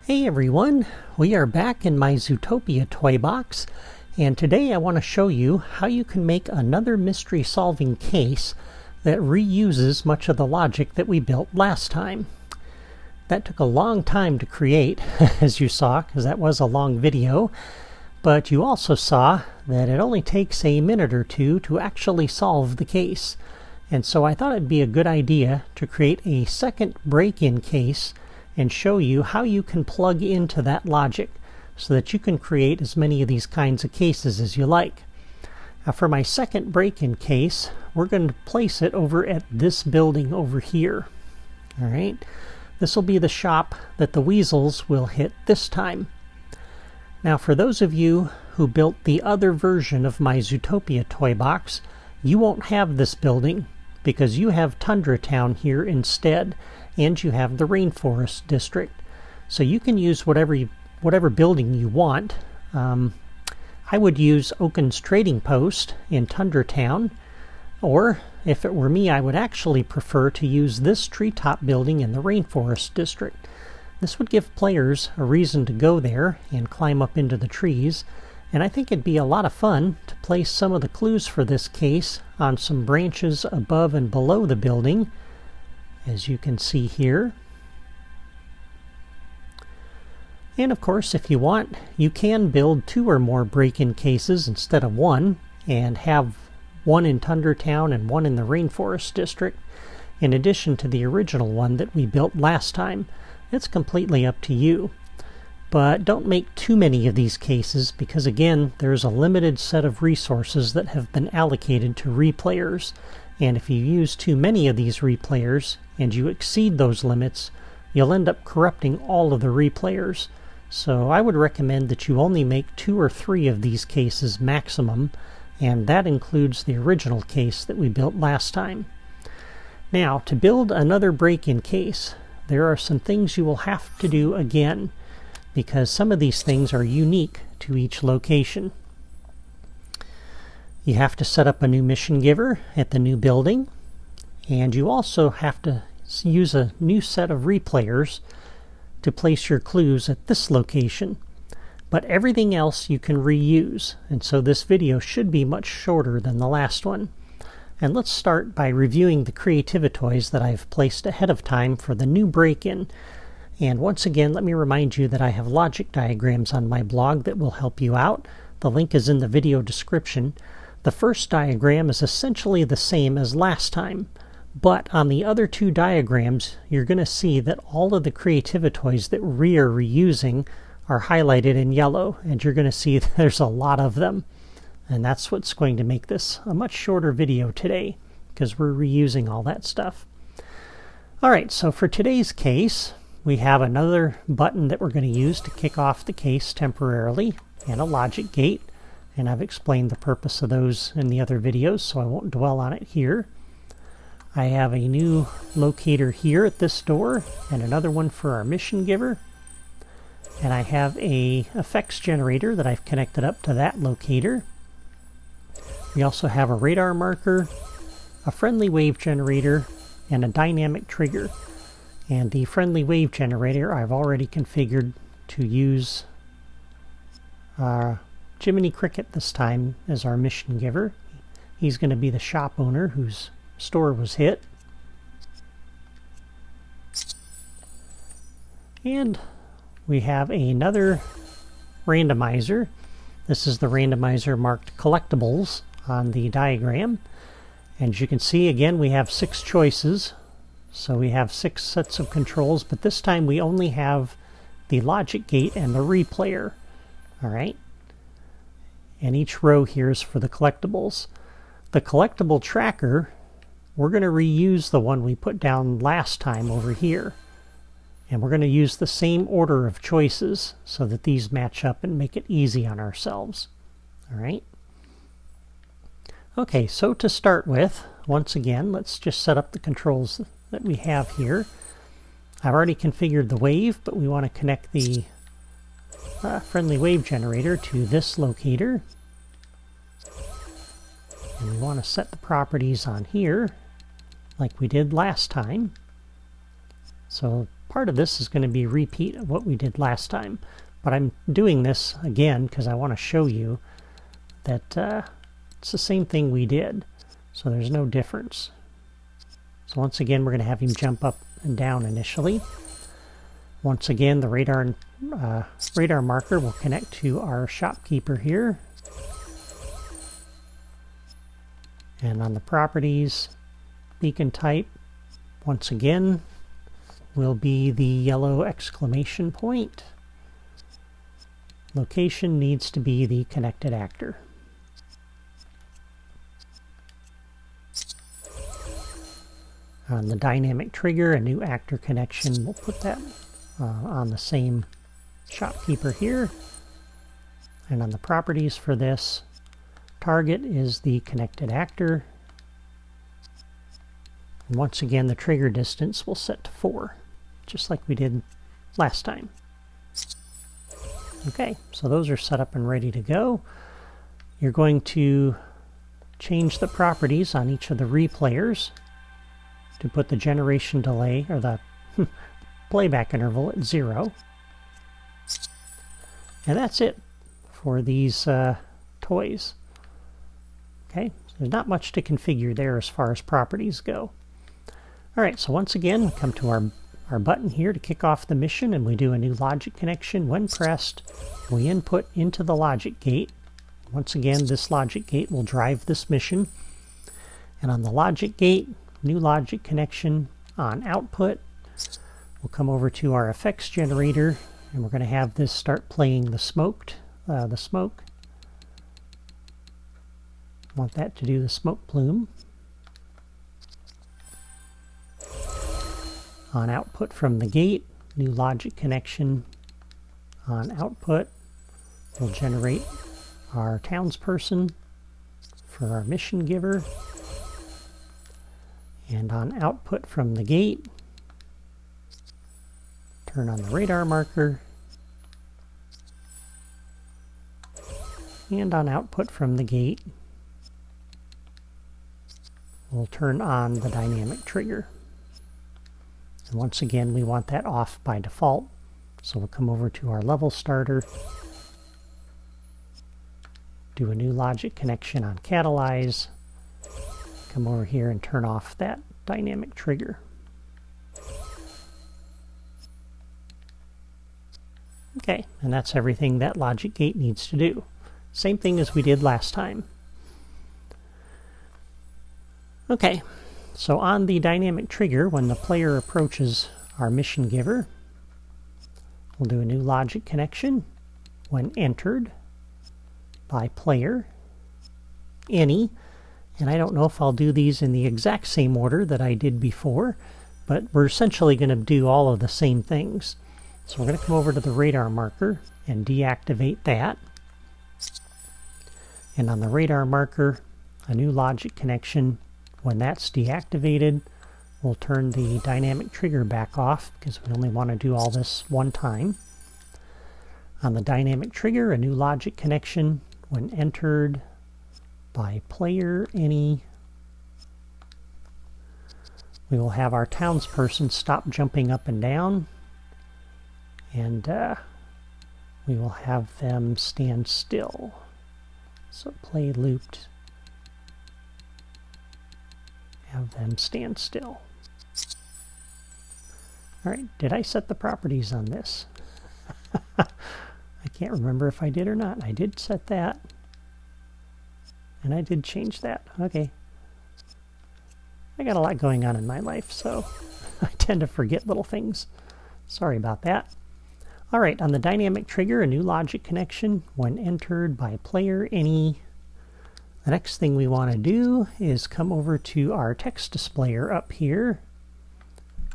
Hey everyone, we are back in my Zootopia toy box, and today I want to show you how you can make another mystery solving case that reuses much of the logic that we built last time. That took a long time to create, as you saw, because that was a long video, but you also saw that it only takes a minute or two to actually solve the case. And so I thought it'd be a good idea to create a second break-in case and show you how you can plug into that logic so that you can create as many of these kinds of cases as you like. Now for my second break-in case, we're going to place it over at this building over here. Alright, this will be the shop that the weasels will hit this time. Now for those of you who built the other version of my Zootopia toy box, you won't have this building because you have Tundra Town here instead, and you have the Rainforest District. So you can use whatever building you want. I would use Oaken's Trading Post in Tundra Town, or if it were me, I would actually prefer to use this treetop building in the Rainforest District. This would give players a reason to go there and climb up into the trees, and I think it'd be a lot of fun to place some of the clues for this case on some branches above and below the building, as you can see here. And of course, if you want, you can build 2 or more break-in cases instead of 1, and have 1 in Tundra Town and 1 in the Rainforest District, in addition to the original one that we built last time. It's completely up to you. But don't make too many of these cases because, again, there's a limited set of resources that have been allocated to replayers. And if you use too many of these replayers and you exceed those limits, you'll end up corrupting all of the replayers. So I would recommend that you only make 2 or 3 of these cases maximum, and that includes the original case that we built last time. Now, to build another break-in case, there are some things you will have to do again, because some of these things are unique to each location. You have to set up a new mission giver at the new building, and you also have to use a new set of replayers to place your clues at this location. But everything else you can reuse, and so this video should be much shorter than the last one. And let's start by reviewing the creativitoys that I've placed ahead of time for the new break-in. And once again, let me remind you that I have logic diagrams on my blog that will help you out. The link is in the video description. The first diagram is essentially the same as last time, but on the other 2 diagrams, you're going to see that all of the creativitoys that we are reusing are highlighted in yellow, and you're going to see there's a lot of them. And that's what's going to make this a much shorter video today, because we're reusing all that stuff. Alright, so for today's case, we have another button that we're going to use to kick off the case temporarily, and a logic gate. And I've explained the purpose of those in the other videos, so I won't dwell on it here. I have a new locator here at this door, and another one for our mission giver. And I have a effects generator that I've connected up to that locator. We also have a radar marker, a friendly wave generator, and a dynamic trigger. And the friendly wave generator I've already configured to use Jiminy Cricket this time as our mission giver. He's going to be the shop owner whose store was hit. And we have another randomizer. This is the randomizer marked collectibles on the diagram. And as you can see, again, we have 6 choices. So we have 6 sets of controls, but this time we only have the logic gate and the replayer. Alright? And each row here is for the collectibles. The collectible tracker, we're going to reuse the one we put down last time over here. And we're going to use the same order of choices so that these match up and make it easy on ourselves. Alright? Okay, so to start with, once again, let's just set up the controls that we have here. I've already configured the wave, but we want to connect the friendly wave generator to this locator. And we want to set the properties on here like we did last time. So part of this is going to be a repeat of what we did last time. But I'm doing this again because I want to show you that it's the same thing we did. So there's no difference. So once again, we're going to have him jump up and down initially. Once again, the radar marker will connect to our shopkeeper here. And on the properties, beacon type, once again, will be the yellow exclamation point. Location needs to be the connected actor. On the dynamic trigger, a new actor connection, we'll put that on the same shopkeeper here. And on the properties for this, target is the connected actor. And once again, the trigger distance will set to 4, just like we did last time. Okay, so those are set up and ready to go. You're going to change the properties on each of the replayers to put the generation delay, or the playback interval, at 0. And that's it for these toys. Okay, so there's not much to configure there as far as properties go. Alright, so once again, we come to our button here to kick off the mission, and we do a new logic connection. When pressed, we input into the logic gate. Once again, this logic gate will drive this mission. And on the logic gate, new logic connection on output. We'll come over to our effects generator, and we're going to have this start playing the smoke. Want that to do the smoke plume. On output from the gate, new logic connection on output will generate our townsperson for our mission giver. And on output from the gate, turn on the radar marker. And on output from the gate, we'll turn on the dynamic trigger. And once again, we want that off by default. So we'll come over to our level starter, do a new logic connection on catalyze, come over here and turn off that dynamic trigger. Okay, and that's everything that logic gate needs to do. Same thing as we did last time. Okay, so on the dynamic trigger, when the player approaches our mission giver, we'll do a new logic connection. When entered by player, any, and I don't know if I'll do these in the exact same order that I did before, but we're essentially going to do all of the same things. So we're going to come over to the radar marker and deactivate that. And on the radar marker, a new logic connection. When that's deactivated, we'll turn the dynamic trigger back off because we only want to do all this one time. On the dynamic trigger, a new logic connection. When entered by player any, we will have our townsperson stop jumping up and down, and we will have them stand still. So play looped. Have them stand still. Alright, did I set the properties on this? I can't remember if I did or not. I did set that. And I did change that. Okay. I got a lot going on in my life, so I tend to forget little things. Sorry about that. Alright, on the dynamic trigger, a new logic connection. When entered by player any, the next thing we want to do is come over to our text displayer up here.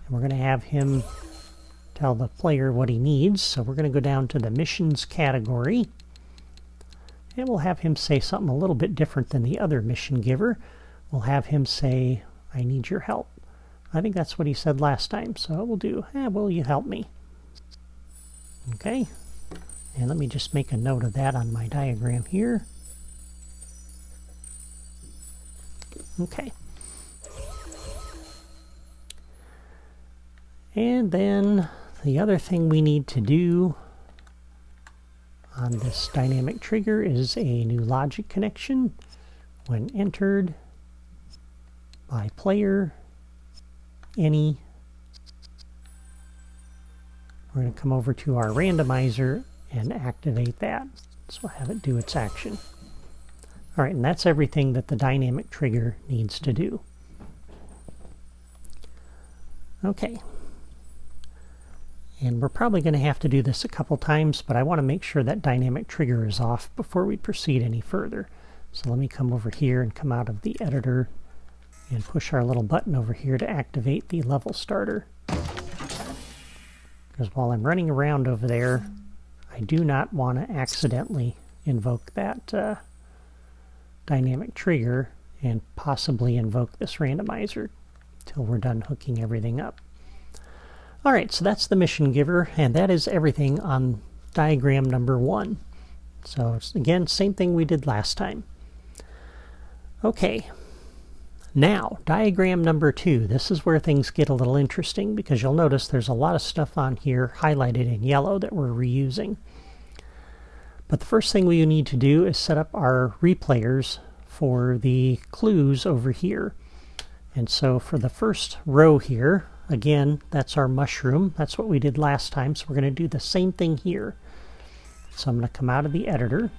And we're going to have him tell the player what he needs. So we're going to go down to the missions category. And we'll have him say something a little bit different than the other mission giver. We'll have him say, I need your help. I think that's what he said last time. So we'll do, will you help me? Okay. And let me just make a note of that on my diagram here. Okay. And then the other thing we need to do on this dynamic trigger is a new logic connection. When entered by player, any, we're going to come over to our randomizer and activate that. So we'll have it do its action. All right, and that's everything that the dynamic trigger needs to do. Okay. And we're probably going to have to do this a couple times, but I want to make sure that dynamic trigger is off before we proceed any further. So let me come over here and come out of the editor and push our little button over here to activate the level starter. Because while I'm running around over there, I do not want to accidentally invoke that dynamic trigger and possibly invoke this randomizer till we're done hooking everything up. Alright, so that's the mission giver, and that is everything on diagram number 1. So it's, again, same thing we did last time. Okay, now diagram number 2. This is where things get a little interesting, because you'll notice there's a lot of stuff on here highlighted in yellow that we're reusing. But the first thing we need to do is set up our replayers for the clues over here. And so for the first row here, again, that's our mushroom. That's what we did last time, so we're going to do the same thing here. So I'm going to come out of the editor.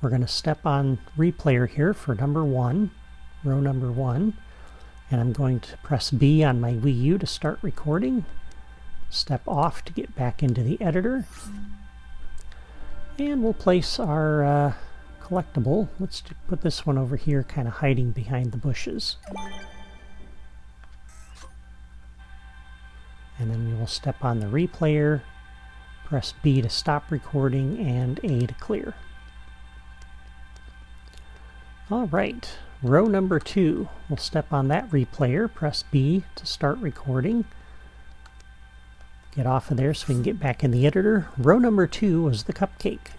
We're going to step on replayer here for number 1, row number 1, and I'm going to press B on my Wii U to start recording. Step off to get back into the editor. And we'll place our collectible. Let's put this one over here, kind of hiding behind the bushes. And then we will step on the replayer, press B to stop recording, and A to clear. Alright, row number 2. We'll step on that replayer, press B to start recording. Get off of there so we can get back in the editor. Row number 2 was the cupcake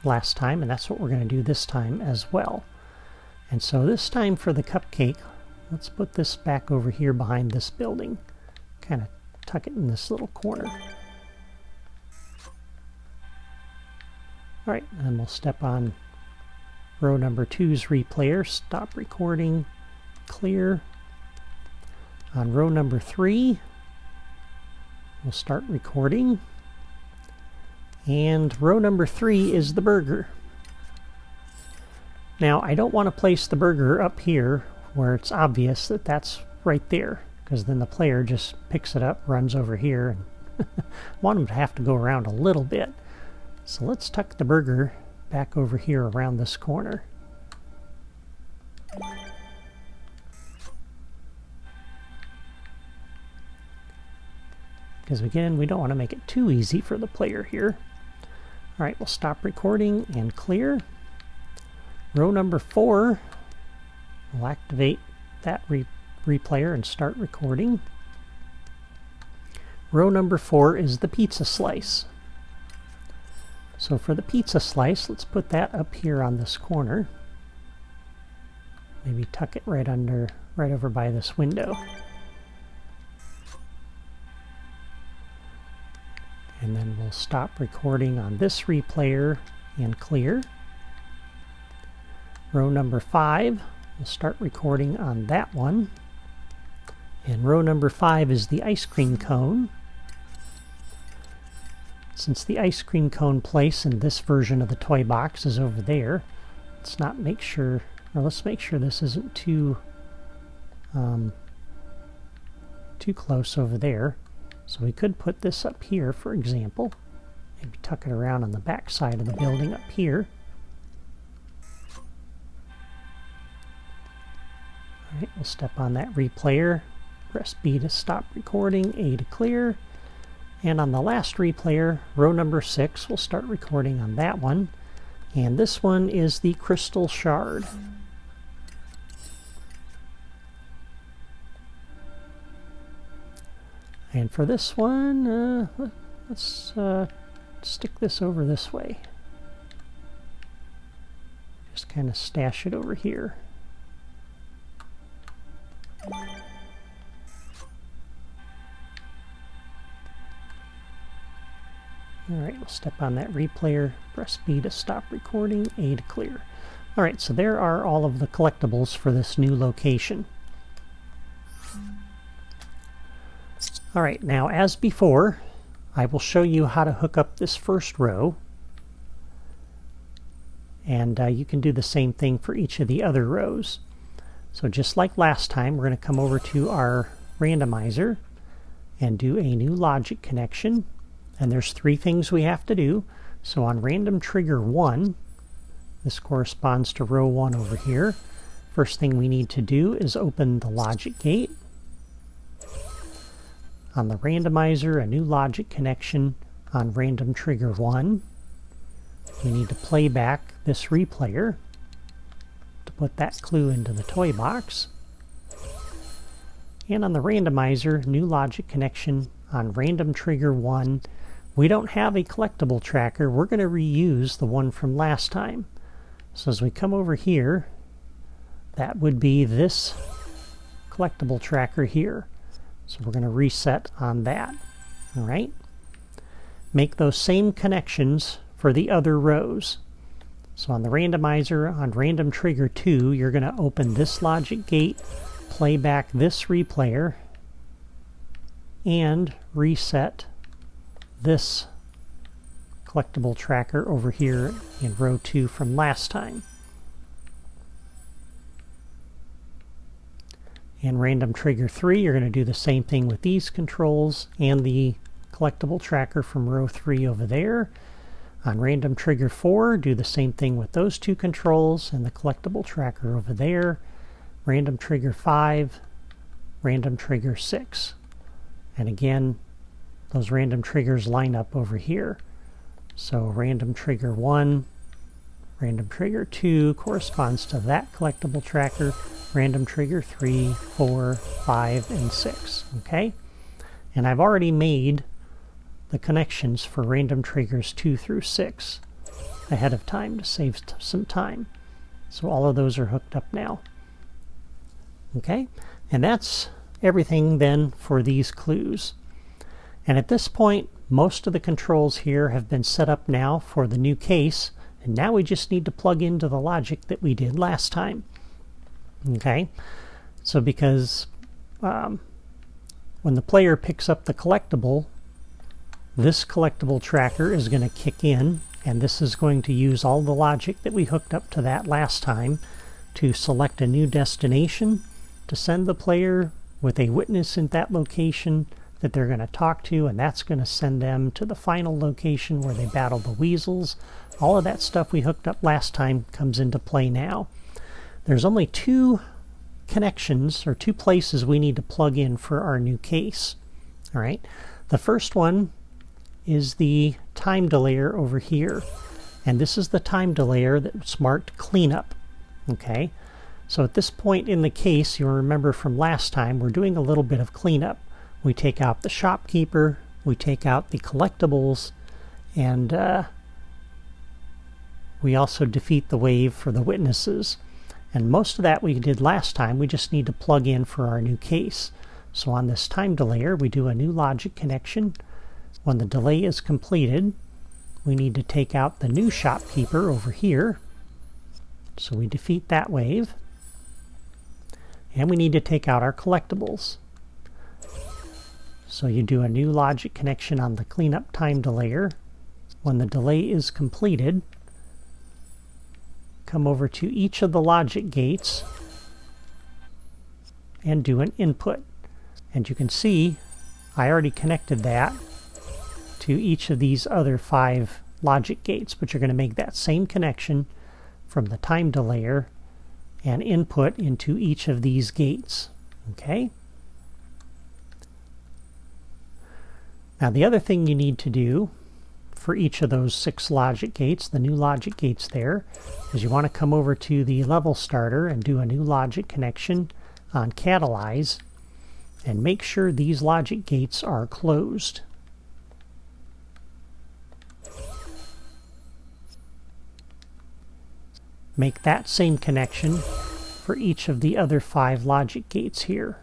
last time, and that's what we're going to do this time as well. And so this time for the cupcake, let's put this back over here behind this building. Kind of tuck it in this little corner. Alright, and we'll step on row number 2's replayer, stop recording, clear. On row number 3, we'll start recording. And row number 3 is the burger. Now, I don't want to place the burger up here where it's obvious that that's right there, because then the player just picks it up, runs over here, and I want them to have to go around a little bit. So let's tuck the burger back over here around this corner. Because again, we don't want to make it too easy for the player here. Alright, we'll stop recording and clear. Row number 4, we'll activate that replayer and start recording. Row number 4 is the pizza slice. So for the pizza slice, let's put that up here on this corner. Maybe tuck it right over by this window. And then we'll stop recording on this replayer and clear. Row number 5, we'll start recording on that one. And row number 5 is the ice cream cone. Since the ice cream cone place in this version of the toy box is over there, let's make sure this isn't too close over there. So we could put this up here, for example. Maybe tuck it around on the back side of the building up here. Alright, we'll step on that replayer, press B to stop recording, A to clear. And on the last replayer, row number 6, we'll start recording on that one. And this one is the crystal shard. And for this one, let's stick this over this way. Just kind of stash it over here. Alright, we'll step on that replayer, press B to stop recording, A to clear. Alright, so there are all of the collectibles for this new location. Alright, now as before, I will show you how to hook up this first row. And you can do the same thing for each of the other rows. So just like last time, we're going to come over to our randomizer and do a new logic connection. And there's 3 things we have to do. So on random trigger 1, this corresponds to row 1 over here. First thing we need to do is open the logic gate. On the randomizer, a new logic connection on random trigger 1. We need to play back this replayer to put that clue into the toy box. And on the randomizer, new logic connection on random trigger 1. We don't have a collectible tracker. We're going to reuse the one from last time. So as we come over here, that would be this collectible tracker here. So we're going to reset on that. All right. Make those same connections for the other rows. So on the randomizer, on random trigger 2, you're going to open this logic gate, play back this replayer, and reset this collectible tracker over here in row 2 from last time. And random trigger 3, you're going to do the same thing with these controls and the collectible tracker from row 3 over there. On random trigger 4, do the same thing with those 2 controls and the collectible tracker over there. Random trigger 5, random trigger 6. And again, those random triggers line up over here. So random trigger 1, random trigger 2 corresponds to that collectible tracker. Random trigger 3, 4, 5, and 6. Okay? And I've already made the connections for random triggers 2 through 6 ahead of time to save some time. So all of those are hooked up now. Okay? And that's everything then for these clues. And at this point, most of the controls here have been set up now for the new case, and now we just need to plug into the logic that we did last time. Okay? So because when the player picks up the collectible, this collectible tracker is going to kick in, and this is going to use all the logic that we hooked up to that last time to select a new destination, to send the player with a witness in that location that they're going to talk to, and that's going to send them to the final location where they battle the weasels. All of that stuff we hooked up last time comes into play now. There's only 2 connections, or 2 places we need to plug in for our new case. All right. The first one is the time delayer over here, and this is the time delayer that's marked cleanup. Okay, so at this point in the case, you'll remember from last time, we're doing a little bit of cleanup. We take out the shopkeeper, we take out the collectibles, and we also defeat the wave for the witnesses. And most of that we did last time. We just need to plug in for our new case. So on this time delayer, we do a new logic connection. When the delay is completed, we need to take out the new shopkeeper over here. So we defeat that wave. And we need to take out our collectibles. So you do a new logic connection on the cleanup time delayer. When the delay is completed, come over to each of the logic gates and do an input. And you can see I already connected that to each of these other 5 logic gates, but you're going to make that same connection from the time delayer and input into each of these gates. Okay? Now the other thing you need to do for each of those 6 logic gates, the new logic gates there, is you want to come over to the level starter and do a new logic connection on catalyze and make sure these logic gates are closed. Make that same connection for each of the other 5 logic gates here.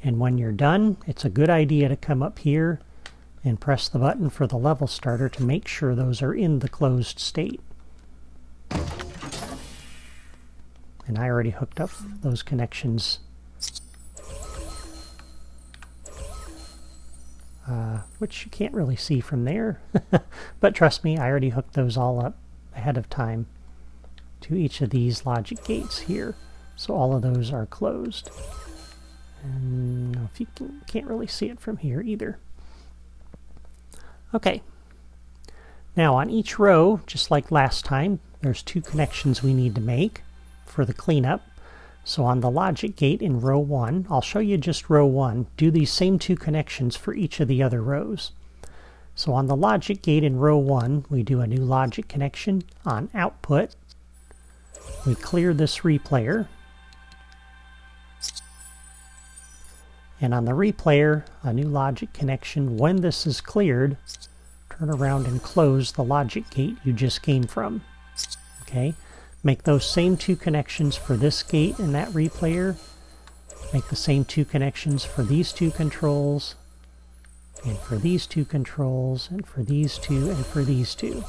And when you're done, it's a good idea to come up here and press the button for the level starter to make sure those are in the closed state. And I already hooked up those connections, which you can't really see from there. But trust me, I already hooked those all up ahead of time to each of these logic gates here. So all of those are closed. And if you can't really see it from here either. Okay. Now on each row, just like last time, there's 2 connections we need to make for the cleanup. So on the logic gate in row 1, I'll show you just row 1, do these same 2 connections for each of the other rows. So on the logic gate in row 1, we do a new logic connection. On output, we clear this replayer. And on the replayer, a new logic connection. When this is cleared, turn around and close the logic gate you just came from. Okay? Make those same 2 connections for this gate and that replayer. Make the same 2 connections for these 2 controls, and for these 2 controls, and for these 2, and for these 2.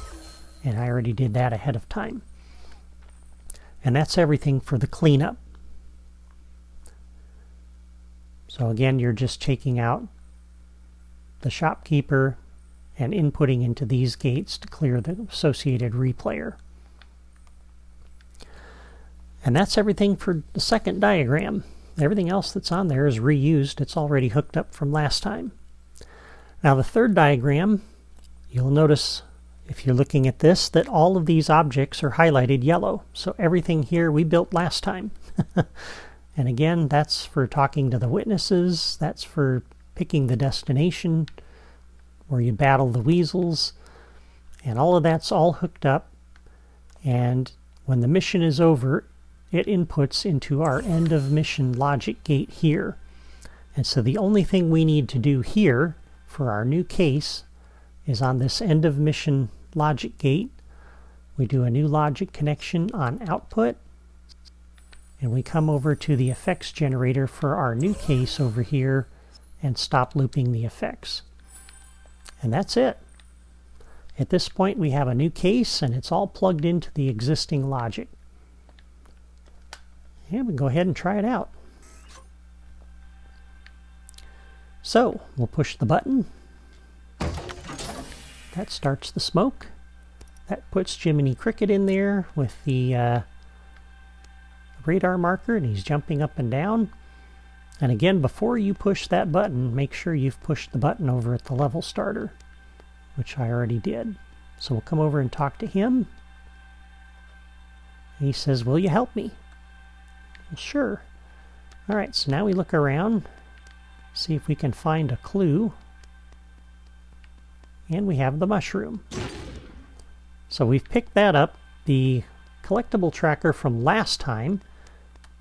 And I already did that ahead of time. And that's everything for the cleanup. So again, you're just taking out the shopkeeper and inputting into these gates to clear the associated replayer. And that's everything for the second diagram. Everything else that's on there is reused. It's already hooked up from last time. Now the third diagram, you'll notice if you're looking at this that all of these objects are highlighted yellow. So everything here we built last time. And again, that's for talking to the witnesses. That's for picking the destination where you battle the weasels. And all of that's all hooked up. And when the mission is over, it inputs into our end of mission logic gate here. And so the only thing we need to do here for our new case is on this end of mission logic gate, we do a new logic connection on output, and we come over to the effects generator for our new case over here and stop looping the effects. And that's it. At this point we have a new case and it's all plugged into the existing logic. And we can go ahead and try it out. So we'll push the button. That starts the smoke. That puts Jiminy Cricket in there with the radar marker, and he's jumping up and down. And again, before you push that button, make sure you've pushed the button over at the level starter, which I already did. So we'll come over and talk to him. He says, "Will you help me?" Well, sure. Alright, so now we look around, see if we can find a clue. And we have the mushroom. So we've picked that up. The collectible tracker from last time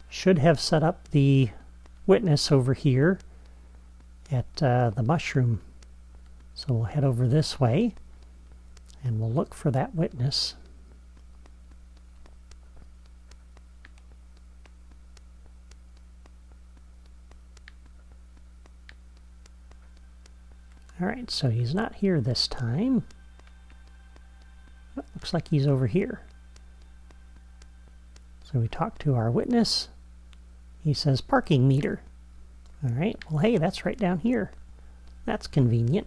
should have set up the witness over here at the mushroom. So we'll head over this way and we'll look for that witness. Alright, so he's not here this time. Oh, looks like he's over here. So we talk to our witness. He says parking meter. Alright, well hey, that's right down here. That's convenient.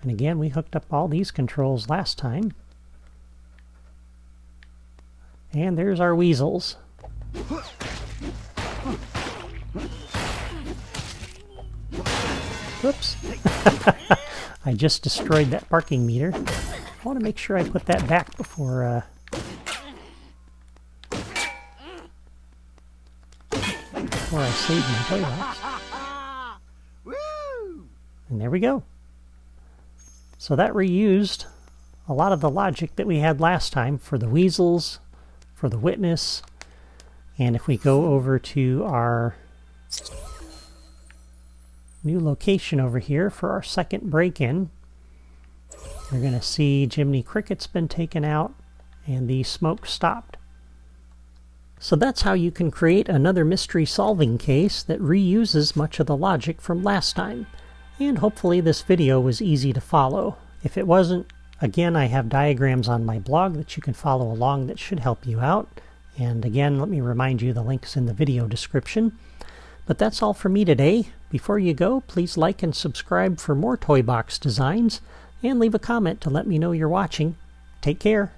And again, we hooked up all these controls last time. And there's our weasels. Whoops. I just destroyed that parking meter. I want to make sure I put that back before I save my toy box. And there we go. So that reused a lot of the logic that we had last time for the weasels, for the witness. And if we go over to our new location over here for our second break-in, you're going to see Jiminy Cricket's been taken out and the smoke stopped. So that's how you can create another mystery solving case that reuses much of the logic from last time. And hopefully this video was easy to follow. If it wasn't, again, I have diagrams on my blog that you can follow along that should help you out. And again, let me remind you the link's in the video description. But that's all for me today. Before you go, please like and subscribe for more toy box designs, and leave a comment to let me know you're watching. Take care.